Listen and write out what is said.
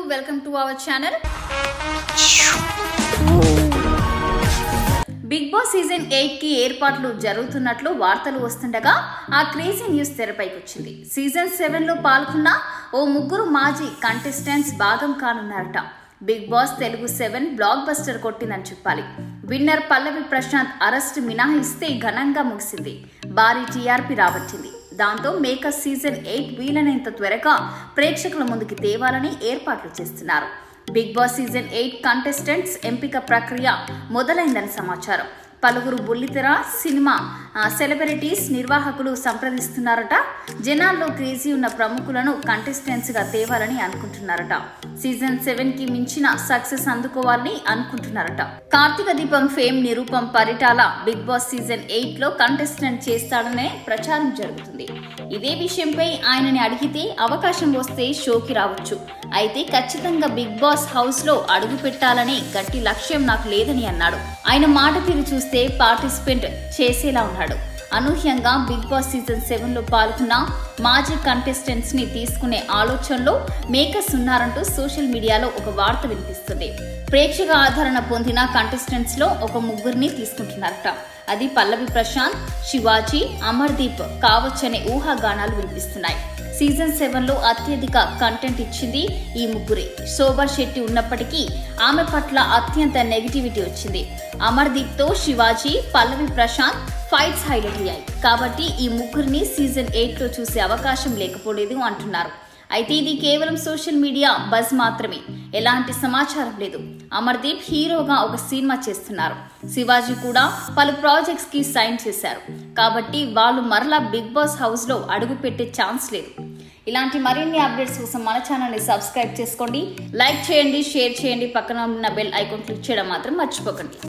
welcome to our channel. Bigg Boss season 8 కి ఏర్పాట్లు జరుగుతున్నట్లు వార్తలు వస్తుండగా ఆ క్రేజీ న్యూస్ తెరపైకి వచ్చింది. సీజన్ 7 లో పాల్గొన్న ఓ ముగ్గురు మాజీ కంటెస్టెంట్స్ భాగం కానున్నారట. Big Boss Telugu 7 block buster కొట్టిందని చెప్పాలి. విన్నర్ పల్లవి ప్రశాంత్ అరెస్ట్ మినహాయిస్తే ఘనంగా ముగిసింది. భారీ టీఆర్పీ రాబట్టింది. దాంతో మేకర్స్ సీజన్ 8 వీలైనంత త్వరగా ప్రేక్షకుల ముందుకు తేవాలని ఏర్పాట్లు చేస్తున్నారు. బిగ్ బాస్ సీజన్ 8 కంటెస్టెంట్స్ ఎంపిక ప్రక్రియ మొదలైందని సమాచారం. పలువురు బుల్లితెర సినిమా సెలబ్రిటీస్ నిర్వాహకులు సంప్రదిస్తున్నారట. జనాల్లో క్రేజీ ఉన్న ప్రముఖులను కంటెస్టెంట్స్ గా తేవాలని అనుకుంటున్నారట. సీజన్ 7 కి మించిన సక్సెస్ అందుకోవాలని అనుకుంటున్నారట. Karthika Deepam fame Nirupam Paritala Big Boss season 8 లో కంటెస్టెంట్ చేస్తాడనే ప్రచారం జరుగుతుంది. ఇదే విషయంపై ఆయనని అడిగితే అవకాశం వస్తే షోకి రావచ్చు. అయితే ఖచ్చితంగా బిగ్ బాస్ హౌస్ లో అడుగు పెట్టాలనే గట్టి లక్ష్యం నాకు లేదని అన్నాడు. ఆయన మాట తీరు చూస్తే పార్టిసిపెంట్ చేసేలా ఉన్నాడు. అనూహ్యంగా బిగ్ బాస్ సీజన్ 7 లో పాల్గొన్న మాజీ కంటెస్టెంట్స్ ని తీసుకునే ఆలోచనలో మేకర్స్ ఉన్నారంటూ సోషల్ మీడియాలో ఒక వార్త వినిపిస్తుంది. ప్రేక్షక ఆదరణ పొందిన కంటెస్టెంట్స్ లో ఒక ముగ్గురిని తీసుకుంటున్నారట. అది పల్లవి ప్రశాంత్, శివాజీ, అమర్దీప్ కావచ్చనే ఊహాగానాలు వినిపిస్తున్నాయి. సీజన్ 7 లో అత్యధిక కంటెంట్ ఇచ్చింది ఈ ముగ్గురే. శోభా శెట్టి ఉన్నప్పటికీ ఆమె పట్ల అత్యంత నెగిటివిటీ వచ్చింది. అమర్దీప్ తో శివాజీ, పల్లవి ప్రశాంత్ ఫైట్స్ హైలైట్ అయ్యాయి. కాబట్టి ఈ ముగ్గురిని సీజన్ 8 లో చూసే అవకాశం లేకపోలేదు అంటున్నారు. అయితే ఇది కేవలం సోషల్ మీడియా బజ్ మాత్రమే, ఎలాంటి సమాచారం లేదు. అమర్దీప్ హీరోగా ఒక సినిమా చేస్తున్నారు. శివాజీ కూడా పలు ప్రాజెక్ట్స్ కి సైన్ చేశారు. కాబట్టి వాళ్ళు మరలా బిగ్ బాస్ హౌస్ లో అడుగు పెట్టే ఛాన్స్ లేదు. ఇలాంటి మరిన్ని అప్డేట్స్ కోసం మన ఛానల్ ని సబ్స్క్రైబ్ చేసుకోండి, లైక్ చేయండి, షేర్ చేయండి, పక్కన ఉన్న బెల్ ఐకాన్ క్లిక్ చేయడం మాత్రం మర్చిపోకండి.